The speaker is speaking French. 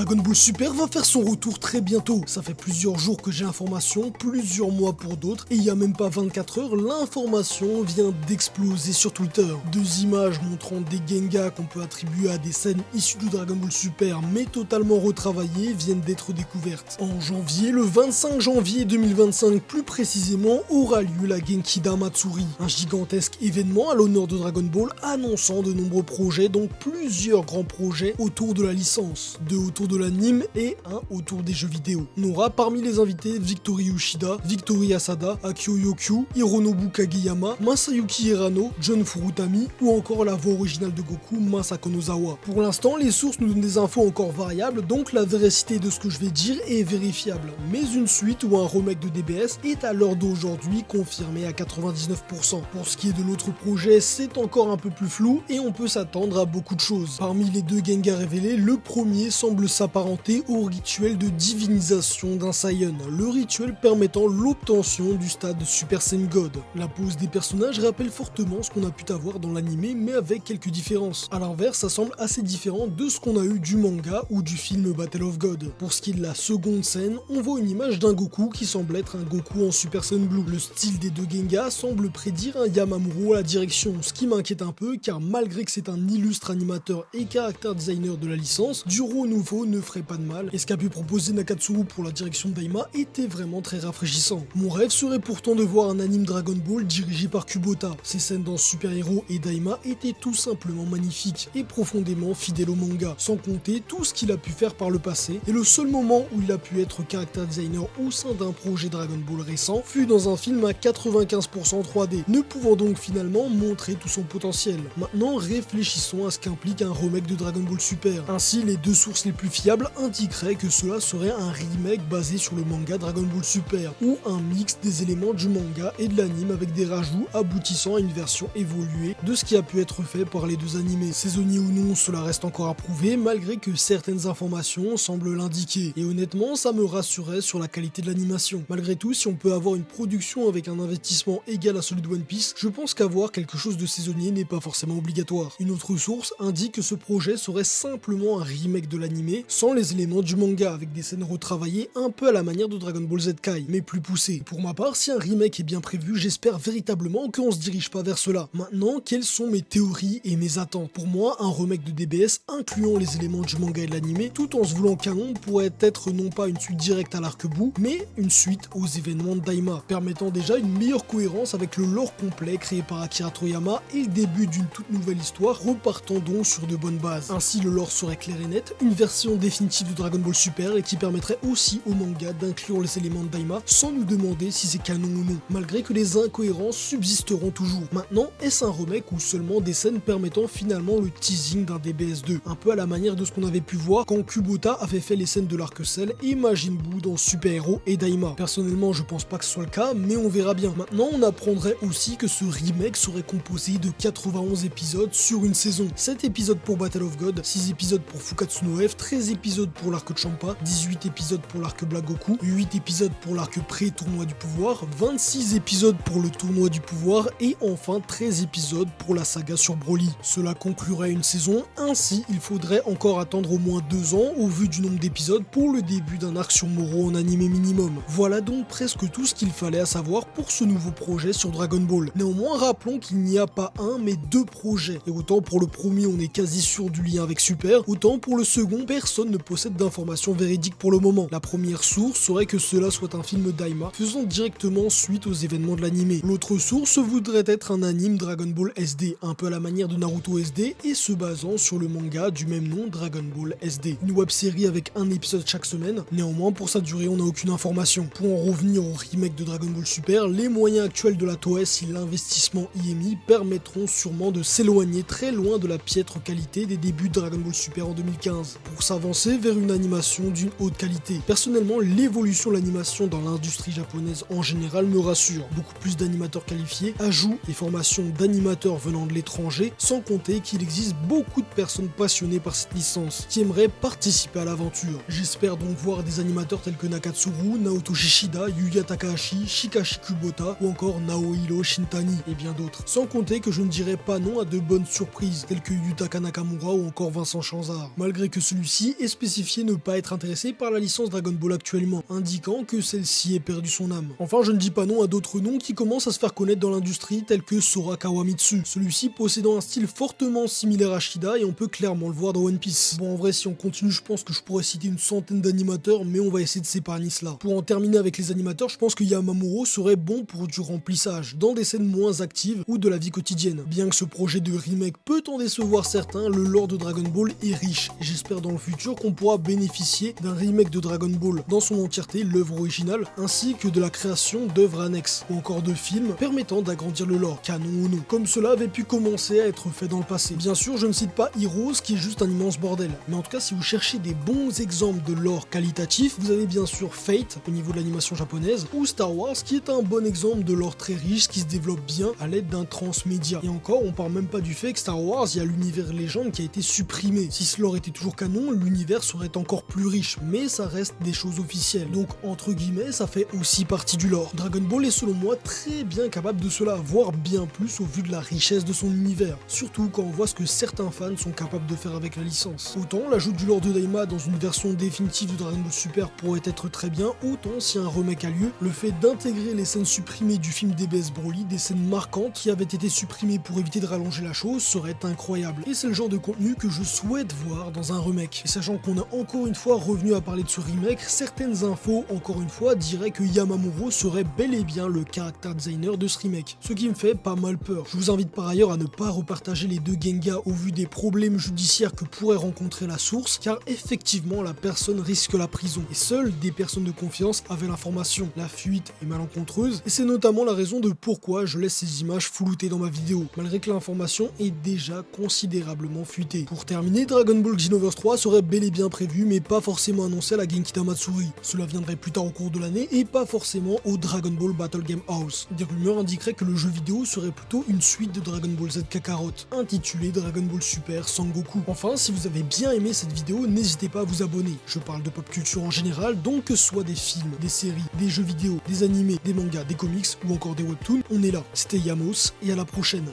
Dragon Ball Super va faire son retour très bientôt. Ça fait plusieurs jours que j'ai l'information, plusieurs mois pour d'autres, et il y a même pas 24 heures, l'information vient d'exploser sur Twitter. Deux images montrant des Gengas qu'on peut attribuer à des scènes issues de Dragon Ball Super, mais totalement retravaillées, viennent d'être découvertes. En janvier, le 25 janvier 2025 plus précisément, aura lieu la Genkida Matsuri, un gigantesque événement à l'honneur de Dragon Ball annonçant de nombreux projets, donc plusieurs grands projets autour de la licence. Deux autour de l'anime et un autour des jeux vidéo. On aura parmi les invités Victory Yoshida, Victory Asada, Akio Yokyu, Hironobu Kageyama, Masayuki Hirano, John Furutami ou encore la voix originale de Goku, Masako Nozawa. Pour l'instant, les sources nous donnent des infos encore variables, donc la véracité de ce que je vais dire est vérifiable. Mais une suite ou un remake de DBS est à l'heure d'aujourd'hui confirmé à 99%. Pour ce qui est de l'autre projet, c'est encore un peu plus flou et on peut s'attendre à beaucoup de choses. Parmi les deux Gengas révélés, le premier semble s'apparenter au rituel de divinisation d'un Saiyan, le rituel permettant l'obtention du stade Super Saiyan God. La pose des personnages rappelle fortement ce qu'on a pu avoir dans l'anime, mais avec quelques différences. A l'inverse, ça semble assez différent de ce qu'on a eu du manga ou du film Battle of God. Pour ce qui est de la seconde scène, on voit une image d'un Goku qui semble être un Goku en Super Saiyan Blue. Le style des deux Gengas semble prédire un Yamamuro à la direction, ce qui m'inquiète un peu car malgré que c'est un illustre animateur et caractère designer de la licence, du renouveau ne ferait pas de mal, et ce qu'a pu proposer Nakatsuru pour la direction de Daima était vraiment très rafraîchissant. Mon rêve serait pourtant de voir un anime Dragon Ball dirigé par Kubota. Ses scènes dans Super Hero et Daima étaient tout simplement magnifiques et profondément fidèles au manga, sans compter tout ce qu'il a pu faire par le passé, et le seul moment où il a pu être caractère designer au sein d'un projet Dragon Ball récent fut dans un film à 95% 3D, ne pouvant donc finalement montrer tout son potentiel. Maintenant, réfléchissons à ce qu'implique un remake de Dragon Ball Super. Ainsi, les deux sources les plus fiables indiqueraient que cela serait un remake basé sur le manga Dragon Ball Super, ou un mix des éléments du manga et de l'anime avec des rajouts aboutissant à une version évoluée de ce qui a pu être fait par les deux animés. Saisonnier ou non, cela reste encore à prouver, malgré que certaines informations semblent l'indiquer. Et honnêtement, ça me rassurait sur la qualité de l'animation. Malgré tout, si on peut avoir une production avec un investissement égal à celui de One Piece, je pense qu'avoir quelque chose de saisonnier n'est pas forcément obligatoire. Une autre source indique que ce projet serait simplement un remake de l'animé, sans les éléments du manga, avec des scènes retravaillées un peu à la manière de Dragon Ball Z Kai, mais plus poussées. Pour ma part, si un remake est bien prévu, j'espère véritablement qu'on se dirige pas vers cela. Maintenant, quelles sont mes théories et mes attentes? Pour moi, un remake de DBS incluant les éléments du manga et de l'animé, tout en se voulant canon, pourrait être non pas une suite directe à l'arc-bout, mais une suite aux événements de Daima, permettant déjà une meilleure cohérence avec le lore complet créé par Akira Toriyama et le début d'une toute nouvelle histoire, repartant donc sur de bonnes bases. Ainsi, le lore serait clair et net, une version définitive de Dragon Ball Super et qui permettrait aussi au manga d'inclure les éléments de Daima sans nous demander si c'est canon ou non, malgré que les incohérences subsisteront toujours. Maintenant, est-ce un remake ou seulement des scènes permettant finalement le teasing d'un DBS 2, un peu à la manière de ce qu'on avait pu voir quand Kubota avait fait les scènes de l'arc Cell et Majin Buu dans Super Hero et Daima. Personnellement, je pense pas que ce soit le cas, mais on verra bien. Maintenant, on apprendrait aussi que ce remake serait composé de 91 épisodes sur une saison. 7 épisodes pour Battle of God, 6 épisodes pour Fukatsu no F, 13 épisodes pour l'arc Champa, 18 épisodes pour l'arc Black Goku, 8 épisodes pour l'arc pré-tournoi du pouvoir, 26 épisodes pour le tournoi du pouvoir et enfin 13 épisodes pour la saga sur Broly. Cela conclurait une saison, ainsi il faudrait encore attendre au moins 2 ans au vu du nombre d'épisodes pour le début d'un arc sur Moro en animé minimum. Voilà donc presque tout ce qu'il fallait à savoir pour ce nouveau projet sur Dragon Ball. Néanmoins, rappelons qu'il n'y a pas un mais deux projets, et autant pour le premier on est quasi sûr du lien avec Super, autant pour le second personne ne possède d'informations véridiques pour le moment. La première source serait que cela soit un film Daima faisant directement suite aux événements de l'animé. L'autre source voudrait être un anime Dragon Ball SD, un peu à la manière de Naruto SD et se basant sur le manga du même nom Dragon Ball SD. Une web-série avec un épisode chaque semaine, néanmoins pour sa durée on n'a aucune information. Pour en revenir au remake de Dragon Ball Super, les moyens actuels de la Toei si l'investissement y est mis permettront sûrement de s'éloigner très loin de la piètre qualité des débuts de Dragon Ball Super en 2015, pour s'avancer vers une animation d'une haute qualité. Personnellement, l'évolution de l'animation dans l'industrie japonaise en général me rassure. Beaucoup plus d'animateurs qualifiés, ajouts et formations d'animateurs venant de l'étranger, sans compter qu'il existe beaucoup de personnes passionnées par cette licence, qui aimeraient participer à l'aventure. J'espère donc voir des animateurs tels que Nakatsuru, Naoto Shishida, Yuya Takahashi, Shikashi Kubota ou encore Naohiro Shintani et bien d'autres. Sans compter que je ne dirais pas non à de bonnes surprises telles que Yutaka Nakamura ou encore Vincent Chanzard, malgré que celui-ci dit et spécifié ne pas être intéressé par la licence Dragon Ball actuellement, indiquant que celle-ci ait perdu son âme. Enfin, je ne dis pas non à d'autres noms qui commencent à se faire connaître dans l'industrie tels que Sora Kawamitsu, celui-ci possédant un style fortement similaire à Shida et on peut clairement le voir dans One Piece. Bon, en vrai, si on continue, je pense que je pourrais citer une centaine d'animateurs, mais on va essayer de s'épargner cela. Pour en terminer avec les animateurs, je pense que Yamamuro serait bon pour du remplissage, dans des scènes moins actives ou de la vie quotidienne. Bien que ce projet de remake peut en décevoir certains, le lore de Dragon Ball est riche, et j'espère dans le futur qu'on pourra bénéficier d'un remake de Dragon Ball dans son entièreté, l'œuvre originale, ainsi que de la création d'œuvres annexes, ou encore de films permettant d'agrandir le lore, canon ou non, comme cela avait pu commencer à être fait dans le passé. Bien sûr, je ne cite pas Heroes qui est juste un immense bordel, mais en tout cas si vous cherchez des bons exemples de lore qualitatif, vous avez bien sûr Fate au niveau de l'animation japonaise, ou Star Wars qui est un bon exemple de lore très riche qui se développe bien à l'aide d'un transmédia. Et encore, on parle même pas du fait que Star Wars, il y a l'univers légende qui a été supprimé. Si ce lore était toujours canon, l'univers serait encore plus riche, mais ça reste des choses officielles. Donc entre guillemets, ça fait aussi partie du lore. Dragon Ball est selon moi très bien capable de cela, voire bien plus au vu de la richesse de son univers. Surtout quand on voit ce que certains fans sont capables de faire avec la licence. Autant l'ajout du lore de Daima dans une version définitive de Dragon Ball Super pourrait être très bien, autant si un remake a lieu, le fait d'intégrer les scènes supprimées du film DBS Broly, des scènes marquantes qui avaient été supprimées pour éviter de rallonger la chose, serait incroyable. Et c'est le genre de contenu que je souhaite voir dans un remake. Et sachant qu'on a encore une fois revenu à parler de ce remake, certaines infos, encore une fois, diraient que Yamamuro serait bel et bien le character designer de ce remake. Ce qui me fait pas mal peur. Je vous invite par ailleurs à ne pas repartager les deux Genga au vu des problèmes judiciaires que pourrait rencontrer la source, car effectivement la personne risque la prison. Et seules des personnes de confiance avaient l'information. La fuite est malencontreuse, et c'est notamment la raison de pourquoi je laisse ces images floutées dans ma vidéo, malgré que l'information est déjà considérablement fuitée. Pour terminer, Dragon Ball Xenoverse 3 serait bel et bien prévu, mais pas forcément annoncé à la Genkidama Matsuri. Cela viendrait plus tard au cours de l'année, et pas forcément au Dragon Ball Battle Game House. Des rumeurs indiqueraient que le jeu vidéo serait plutôt une suite de Dragon Ball Z Kakarot, intitulé Dragon Ball Super Sangoku. Enfin, si vous avez bien aimé cette vidéo, n'hésitez pas à vous abonner. Je parle de pop culture en général, donc que ce soit des films, des séries, des jeux vidéo, des animés, des mangas, des comics ou encore des webtoons, on est là. C'était Yamos et à la prochaine.